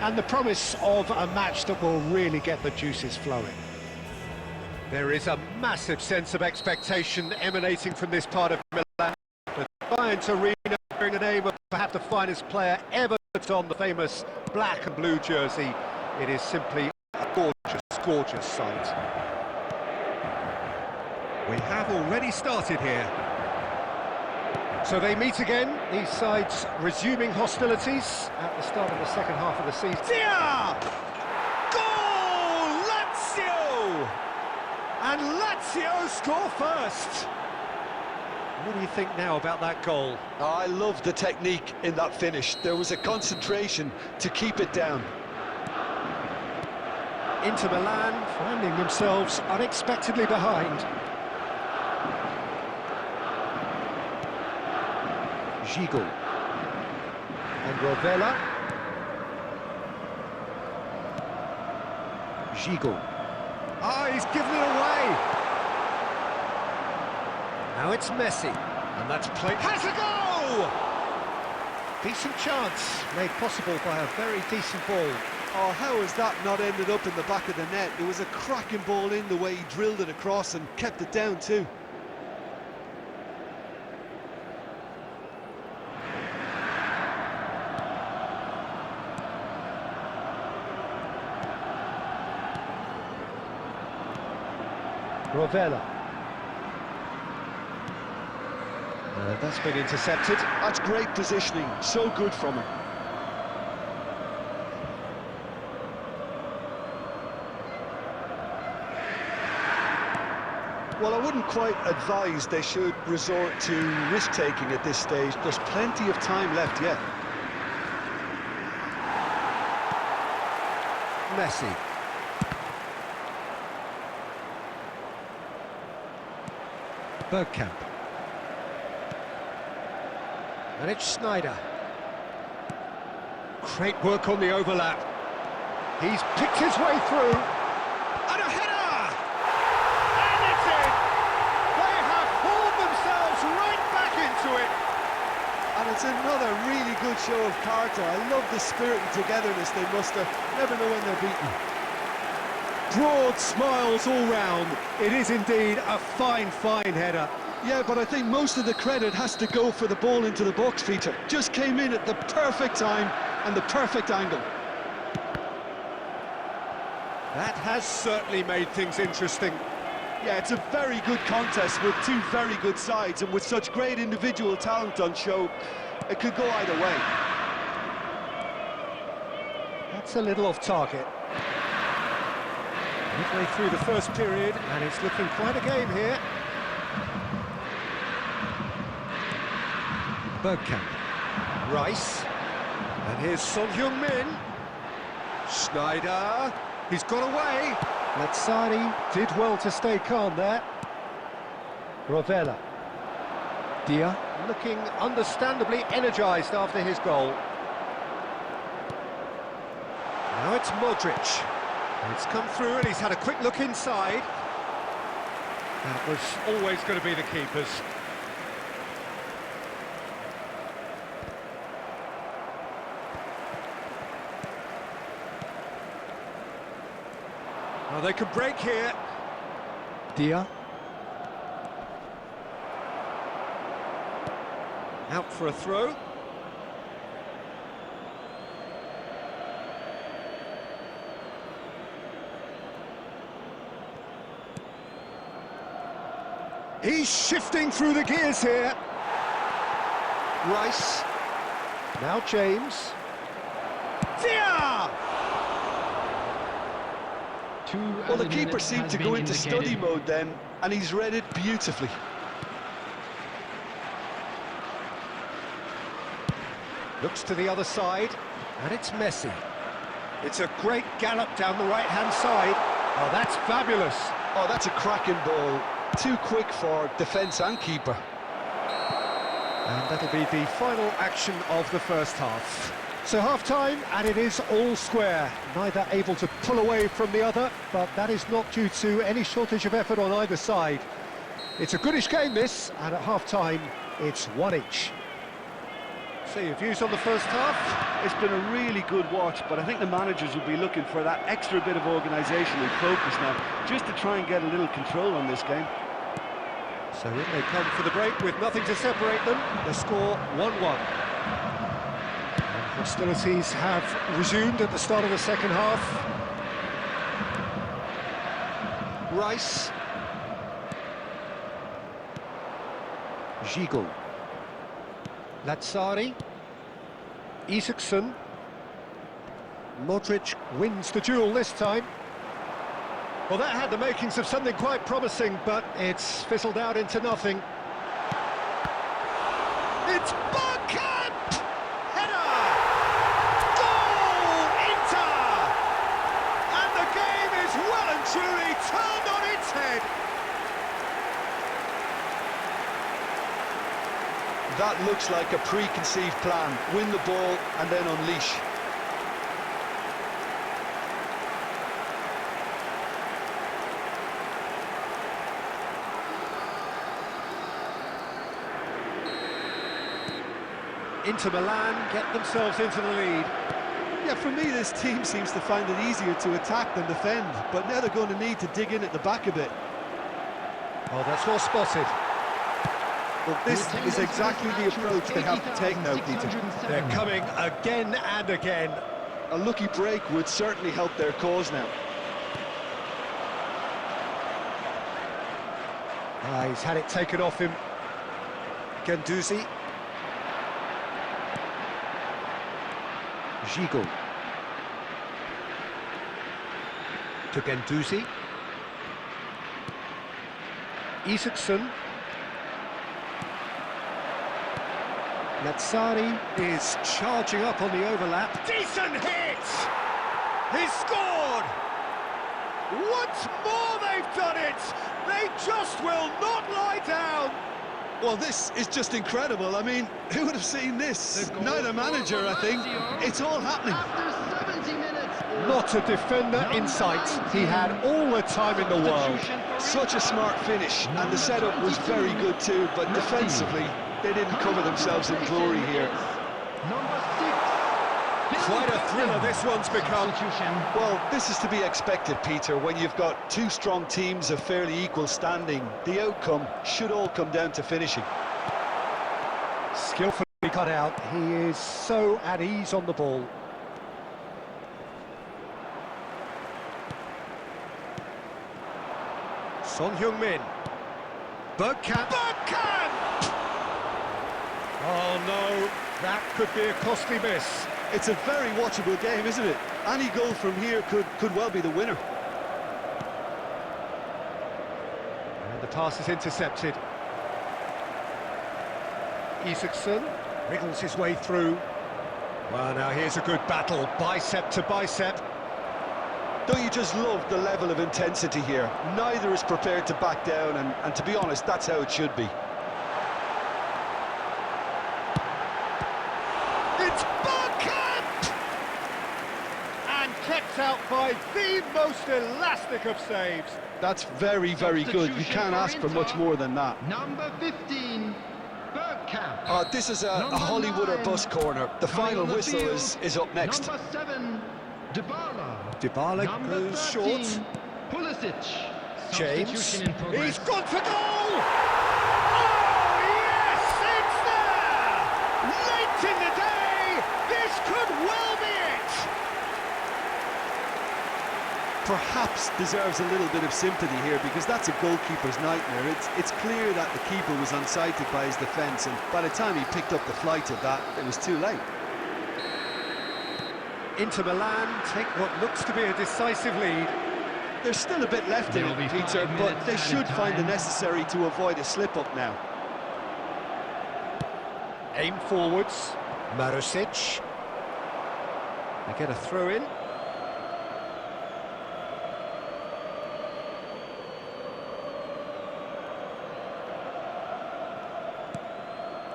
and the promise of a match that will really get the juices flowing. There is a massive sense of expectation emanating from this part of Milan. The giant arena bearing the name of perhaps the finest player ever put on the famous black and blue jersey. It is simply a gorgeous, gorgeous sight. We have already started here. So they meet again, these sides resuming hostilities at the start of the second half of the season. Goal! Lazio! And Lazio score first. What do you think now about that goal? I love the technique in that finish. There was a concentration to keep it down. Inter Milan finding themselves unexpectedly behind. Gigo and Rovella. Gigo. Ah, he's given it away. Now it's Messi, And that's played. has a goal! Decent chance made possible by a very decent ball. Oh, how has that not ended up in the back of the net? It was a cracking ball in the way he drilled it across and kept it down too. Rovella. That's been intercepted. That's great positioning, so good from him. Well, I wouldn't quite advise they should resort to risk-taking at this stage. There's plenty of time left yet. Messi. Bergkamp. And it's Sneijder. Great work on the overlap. He's picked his way through. And a header! And it's in! They have hauled themselves right back into it. And it's another really good show of character. I love the spirit and togetherness they muster. Never know when they're beaten. Broad smiles all round. It is indeed a fine, fine header. Yeah, but I think most of the credit has to go for the ball into the box, Peter. Just came in at the perfect time and the perfect angle. That has certainly made things interesting. Yeah, it's a very good contest with two very good sides, and with such great individual talent on show, it could go either way. That's a little off target. Midway through the first period, and it's looking quite a game here. Bergkamp. Rice. And here's Son Heung-min. Sneijder. He's got away. Lazzari did well to stay calm there. Rovella. Dia. Looking understandably energised after his goal. Now it's Modric. It's come through and he's had a quick look inside. That was always going to be the keeper's. Now they can break here. Dia. Out for a throw. He's shifting through the gears here. Rice. Now James. Dia! Well, the keeper seemed to go into study mode then, and he's read it beautifully. Looks to the other side, and it's Messi. It's a great gallop down the right-hand side. Oh, that's fabulous. Oh, that's a cracking ball. Too quick for defence and keeper. And that'll be the final action of the first half. So half-time, and it is all square. Neither able to pull away from the other, but that is not due to any shortage of effort on either side. It's a goodish game, this, and at half-time, it's one each. So your views on the first half? It's been a really good watch, but I think the managers will be looking for that extra bit of organisation and focus now, just to try and get a little control on this game. So in they come for the break with nothing to separate them. The score 1-1. Hostilities have resumed at the start of the second half. Rice. Gigot. Lazzari. Isaacson. Modric wins the duel this time. Well, that had the makings of something quite promising, but it's fizzled out into nothing. It's Bergkamp! Header! Goal! Inter! And the game is well and truly turned on its head. That looks like a preconceived plan. Win the ball and then unleash. Inter Milan get themselves into the lead. Yeah, for me, this team seems to find it easier to attack than defend, but now they're going to need to dig in at the back a bit. Oh, that's well spotted. Well, this is exactly the approach they have to take now, Peter. They're coming again and again. A lucky break would certainly help their cause now. He's had it taken off him. Guendouzi. Gigot. To Guendouzi. Isaacson. Lazzari. Is charging up on the overlap. Decent hit! He's scored! Once more they've done it! They just will not lie down! Well, this is just incredible. I mean, who would have seen this? Neither manager, I think. It's all happening. After 70 minutes. Not a defender in sight. He had all the time in the world. Such a smart finish, and the setup was very good too, but defensively, they didn't cover themselves in glory here. Number 6. Quite a thriller this one's become. Well, this is to be expected, Peter. When you've got two strong teams of fairly equal standing, the outcome should all come down to finishing. Skillfully cut out. He is so at ease on the ball. Son Heung-min. Bergkamp. Bergkamp! Oh no, that could be a costly miss. It's a very watchable game, isn't it? Any goal from here could well be the winner. And the pass is intercepted. Isaacson wriggles his way through. Well, now here's a good battle, bicep to bicep. Don't you just love the level of intensity here? Neither is prepared to back down, and to be honest, that's how it should be. It's Bergkamp! And kept out by the most elastic of saves. That's very, very good. You can't ask for much more than that. Number 15. Bergkamp. This is a Hollywood or bust corner. The final whistle is up next. Number 7. Dybala. Dybala Number goes 13, short. Pulisic. James, Substitution in progress. he's gone for goal! Oh, yes, it's there! Late in the day, this could well be it! Perhaps deserves a little bit of sympathy here, because that's a goalkeeper's nightmare. It's clear that the keeper was unsighted by his defence, and by the time he picked up the flight of that, it was too late. Inter Milan take what looks to be a decisive lead. There's still a bit left in it, Peter, but they should find the necessary to avoid a slip-up now. Aim forwards. Marusic. They get a throw-in.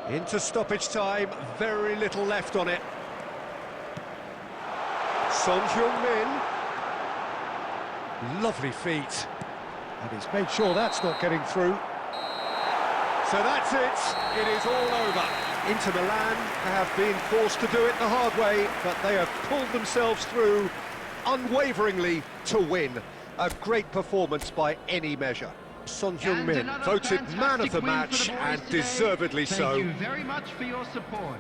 Into stoppage time, very little left on it. Son Heung-min. Lovely feet. And he's made sure that's not getting through. So that's it. It is all over. Inter Milan have been forced to do it the hard way, but they have pulled themselves through unwaveringly to win. A great performance by any measure. Son Heung-min voted man of the match, and deservedly so. Thank you very much for your support.